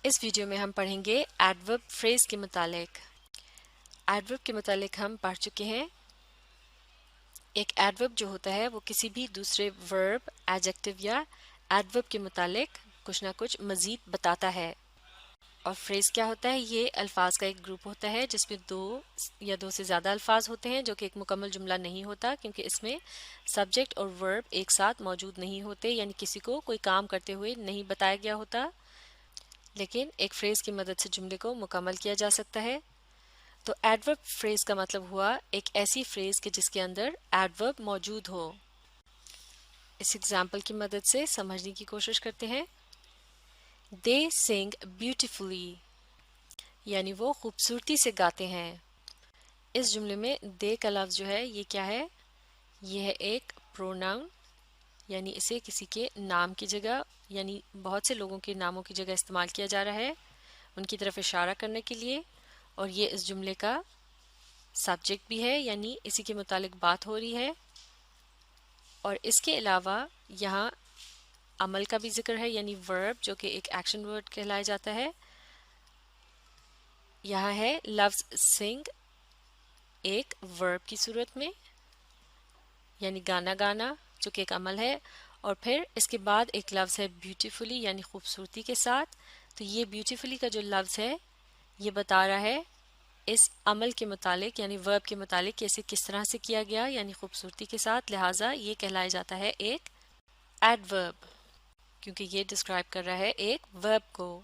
इस वीडियो में हम पढ़ेंगे एडवर्ब फ्रेज के मुतालिक। एडवर्ब के मुतालिक हम पढ़ चुके हैं। एक एडवर्ब जो होता है वो किसी भी दूसरे वर्ब, एडजेक्टिव या एडवर्ब के मुतालिक कुछ ना कुछ मज़ीद बताता है। और फ्रेज क्या होता है? ये अल्फाज का एक ग्रुप होता है जिसमें दो या दो से ज़्यादा अल्फाज होते हैं, जो कि एक मुकम्मल जुमला नहीं होता, क्योंकि इसमें सब्जेक्ट और वर्ब एक साथ मौजूद नहीं होते, यानी किसी को कोई काम करते हुए नहीं बताया गया होता। लेकिन एक फ्रेज की मदद से जुमले को मुकम्मल किया जा सकता है। तो एडवर्ब फ्रेज का मतलब हुआ एक ऐसी फ्रेज के जिसके अंदर एडवर्ब मौजूद हो। इस एग्जाम्पल की मदद से समझने की कोशिश करते हैं। दे सिंग ब्यूटिफुली, यानी वो खूबसूरती से गाते हैं। इस जुमले में दे का लफ्ज़ जो है ये क्या है? ये है एक प्रोनाउन, यानी इसे किसी के नाम की जगह, यानी बहुत से लोगों के नामों की जगह इस्तेमाल किया जा रहा है उनकी तरफ इशारा करने के लिए। और ये इस जुमले का सब्जेक्ट भी है, यानी इसी के मुतालिक बात हो रही है। और इसके अलावा यहाँ अमल का भी जिक्र है, यानी वर्ब, जो कि एक एक्शन वर्ड कहलाया जाता है। यहाँ है लफ्ज़ सिंग एक वर्ब की सूरत में, यानी गाना गाना, जो कि एक अमल है। और फिर इसके बाद एक लफ्ज़ है ब्यूटीफुली, यानी खूबसूरती के साथ। तो ये ब्यूटीफुली का जो लफ्ज़ है ये बता रहा है इस अमल के मुतालिक, यानी वर्ब के मुतालिक, कि इसे किस तरह से किया गया, यानी खूबसूरती के साथ। लिहाजा ये कहलाया जाता है एक एडवर्ब, क्योंकि ये डिस्क्राइब कर रहा है एक वर्ब को।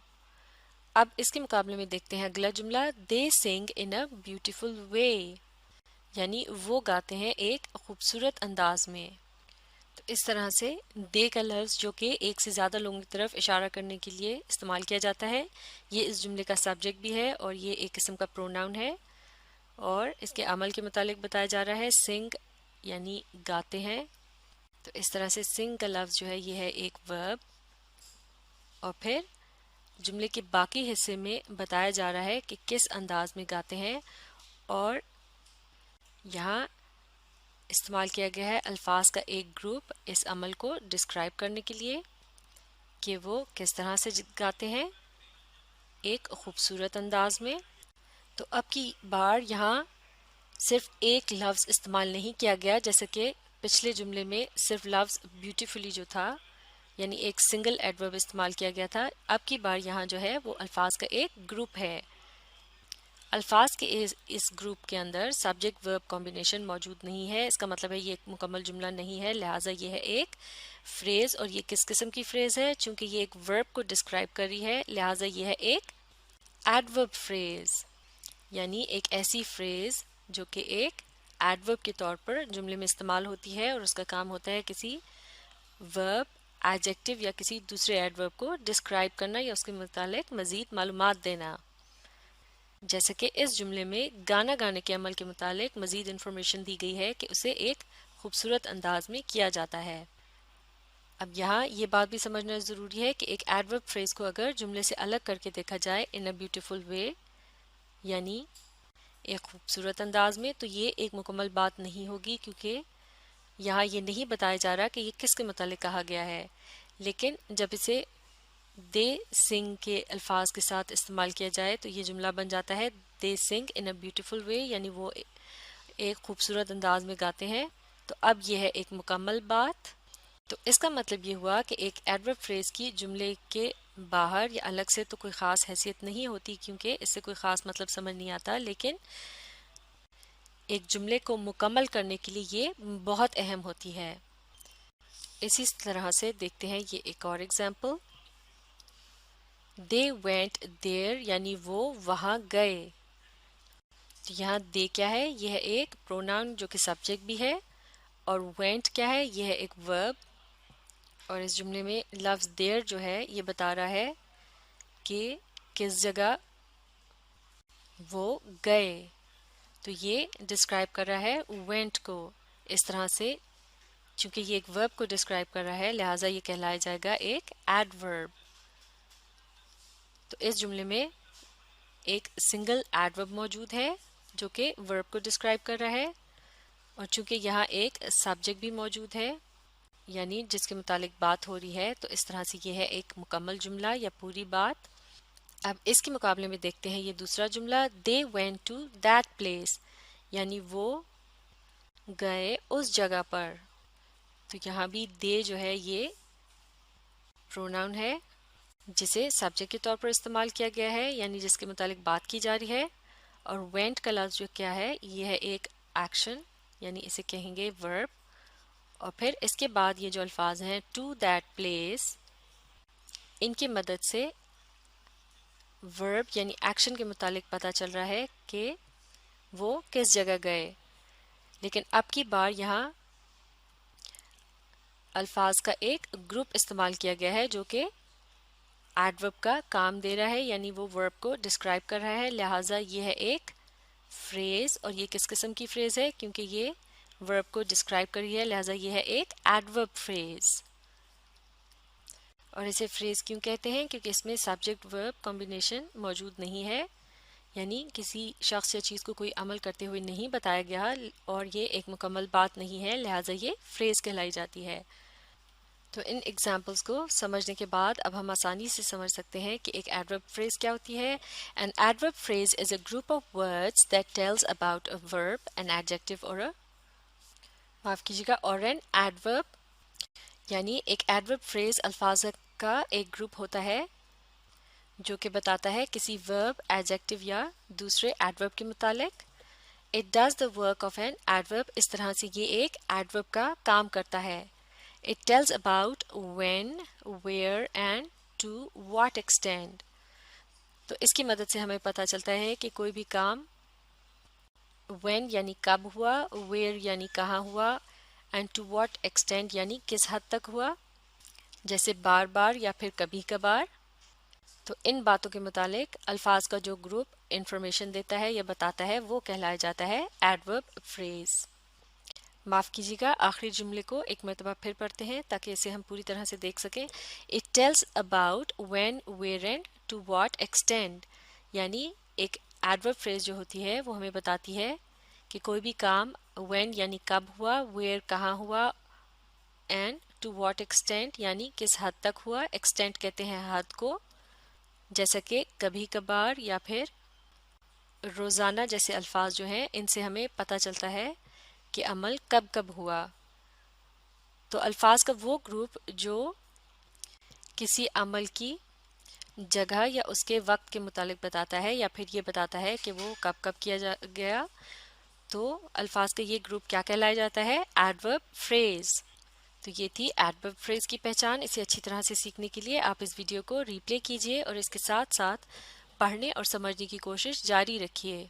अब इसके मुकाबले में देखते हैं अगला जुमला, दे सिंग इन अ ब्यूटीफुल वे, यानी वो गाते हैं एक खूबसूरत अंदाज में। तो इस तरह से दे का लफ्ज़, जो कि एक से ज़्यादा लोगों की तरफ इशारा करने के लिए इस्तेमाल किया जाता है, ये इस जुमले का सब्जेक्ट भी है और ये एक किस्म का प्रोनाउन है। और इसके अमल के मुतालिक बताया जा रहा है सिंग, यानी गाते हैं। तो इस तरह से सिंग का लफ्ज़ जो है ये है एक वर्ब। और फिर जुमले के बाकी हिस्से में बताया जा रहा है कि किस अंदाज में गाते हैं। और यहाँ इस्तेमाल किया गया है अल्फाज का एक ग्रुप इस अमल को डिस्क्राइब करने के लिए कि वो किस तरह से गाते हैं एक खूबसूरत अंदाज में। तो अब की बार यहाँ सिर्फ एक लफ्ज़ इस्तेमाल नहीं किया गया, जैसे कि पिछले जुमले में सिर्फ लफ्ज़ ब्यूटीफुली जो था, यानी एक सिंगल एडवर्ब इस्तेमाल किया गया था। अब की बार यहाँ जो है वो अल्फाज का एक ग्रुप है। अल्फाज के इस ग्रुप के अंदर सब्जेक्ट वर्ब कॉम्बिनेशन मौजूद नहीं है। इसका मतलब है ये एक मुकम्मल जुमला नहीं है, लिहाजा ये है एक फ्रेज़। और ये किस किस्म की फ्रेज़ है? चूंकि ये एक वर्ब को डिस्क्राइब कर रही है, लिहाजा ये है एक एडवर्ब फ्रेज़, यानी एक ऐसी फ्रेज़ जो कि एक एडवर्ब के तौर पर जुमले में इस्तेमाल होती है और उसका काम होता है किसी वर्ब, एडजेक्टिव या किसी दूसरे एडवर्ब को डिस्क्राइब करना या उसके मुतालिक मज़ीद मालूमात देना। जैसे कि इस जुमले में गाना गाने के अमल के मुतालिक मज़ीद इन्फॉर्मेशन दी गई है कि उसे एक खूबसूरत अंदाज में किया जाता है। अब यहाँ ये बात भी समझना ज़रूरी है कि एक एडवर्ब फ्रेज़ को अगर जुमले से अलग करके देखा जाए इन अ ब्यूटीफुल वे, यानी एक खूबसूरत अंदाज में, तो ये एक मुकम्मल बात नहीं होगी, क्योंकि यहाँ ये नहीं बताया जा रहा कि ये किसके मुतालिक कहा गया है। लेकिन जब इसे दे सिंग के अल्फाज के साथ इस्तेमाल किया जाए तो ये जुमला बन जाता है दे सिंग इन अ ब्यूटीफुल वे, यानी वो एक खूबसूरत अंदाज में गाते हैं। तो अब ये है एक मुकम्मल बात। तो इसका मतलब ये हुआ कि एक एडवर्ब फ्रेज की जुमले के बाहर या अलग से तो कोई ख़ास हैसियत नहीं होती, क्योंकि इससे कोई ख़ास मतलब समझ नहीं आता, लेकिन एक जुमले को मुकम्मल करने के लिए ये बहुत अहम होती है। इसी तरह से देखते हैं ये एक और एग्जाम्पल, दे वेंट देयर, यानी वो वहाँ गए। तो यहाँ दे क्या है? यह है एक प्रोनाउन जो कि सब्जेक्ट भी है। और वेंट क्या है? यह है एक वर्ब। और इस जुमले में लफ्ज़ देयर जो है ये बता रहा है कि किस जगह वो गए। तो ये डिस्क्राइब कर रहा है वेंट को। इस तरह से चूंकि ये एक वर्ब को डिस्क्राइब कर रहा है, लिहाजा ये कहलाया जाएगा एक एडवर्ब। तो इस जुमले में एक सिंगल एडवर्ब मौजूद है जो कि वर्ब को डिस्क्राइब कर रहा है। और चूंकि यहाँ एक सब्जेक्ट भी मौजूद है, यानी जिसके मुतालिक बात हो रही है, तो इस तरह से ये है एक मुकम्मल जुमला या पूरी बात। अब इसके मुकाबले में देखते हैं ये दूसरा जुमला, they went to that place, यानी वो गए उस जगह पर। तो यहाँ भी दे जो है ये प्रोनाउन है जिसे सब्जेक्ट के तौर पर इस्तेमाल किया गया है, यानी जिसके मुतालिक बात की जा रही है। और वेंट का लफ्ज़ जो क्या है, ये है एक एक्शन, यानी इसे कहेंगे वर्ब। और फिर इसके बाद ये जो अल्फाज हैं टू दैट प्लेस, इनकी मदद से वर्ब यानी एक्शन के मुतालिक पता चल रहा है कि वो किस जगह गए। लेकिन अब की बार यहाँ अल्फाज का एक ग्रुप इस्तेमाल किया गया है जो कि एडवर्ब का काम दे रहा है, यानी वो वर्ब को डिस्क्राइब कर रहा है। लिहाजा ये है एक फ्रेज, और ये किस किस्म की फ्रेज है, क्योंकि ये वर्ब को डिस्क्राइब कर रही है, लिहाजा ये है एक एडवर्ब फ्रेज। और इसे फ्रेज क्यों कहते हैं, क्योंकि इसमें सब्जेक्ट वर्ब कॉम्बिनेशन मौजूद नहीं है, यानी किसी शख्स या चीज़ को कोई अमल करते हुए नहीं बताया गया और ये एक मुकम्मल बात नहीं है, लिहाजा ये फ्रेज कहलाई जाती है। तो इन एग्जाम्पल्स को समझने के बाद अब हम आसानी से समझ सकते हैं कि एक एडवर्ब फ्रेज क्या होती है। An adverb phrase is a group of words that tells about a verb, an adjective और माफ कीजिएगा, और एन एडवर्ब, यानी एक एडवर्ब फ्रेज अल्फाज का एक ग्रुप होता है जो कि बताता है किसी वर्ब, एडजेक्टिव या दूसरे एडवर्ब के मुतालिक। It does the work of an adverb, इस तरह से ये एक एडवर्ब का काम करता है। It tells about when, where and to what extent. तो इसकी मदद से हमें पता चलता है कि कोई भी काम when यानी कब हुआ, where यानी कहाँ हुआ, and to what extent यानी किस हद तक हुआ, जैसे बार बार या फिर कभी कभार। तो इन बातों के मुतालिक अल्फाज का जो ग्रुप इंफॉर्मेशन देता है या बताता है वो कहलाया जाता है एडवर्ब फ्रेज। माफ़ कीजिएगा, आखिरी जुमले को एक मरतबा फिर पढ़ते हैं ताकि इसे हम पूरी तरह से देख सकें। It tells about when, where and to what extent, यानी एक एडवर्ब फ्रेज जो होती है वो हमें बताती है कि कोई भी काम व्हेन यानी कब हुआ, वेयर कहाँ हुआ, एंड टू व्हाट एक्सटेंट यानी किस हद तक हुआ। एक्सटेंट कहते हैं हद को, जैसा कि कभी कभार या फिर रोज़ाना जैसे अल्फाज जो हैं इनसे हमें पता चलता है कि अमल कब कब हुआ। तो अल्फाज का वो ग्रुप जो किसी अमल की जगह या उसके वक्त के मुतालिक बताता है या फिर ये बताता है कि वो कब कब किया गया, तो अल्फाज का ये ग्रुप क्या कहलाया जाता है, एडवर्ब फ्रेज। तो ये थी एडवर्ब फ्रेज की पहचान। इसे अच्छी तरह से सीखने के लिए आप इस वीडियो को रिप्ले कीजिए और इसके साथ साथ पढ़ने और समझने की कोशिश जारी रखिए।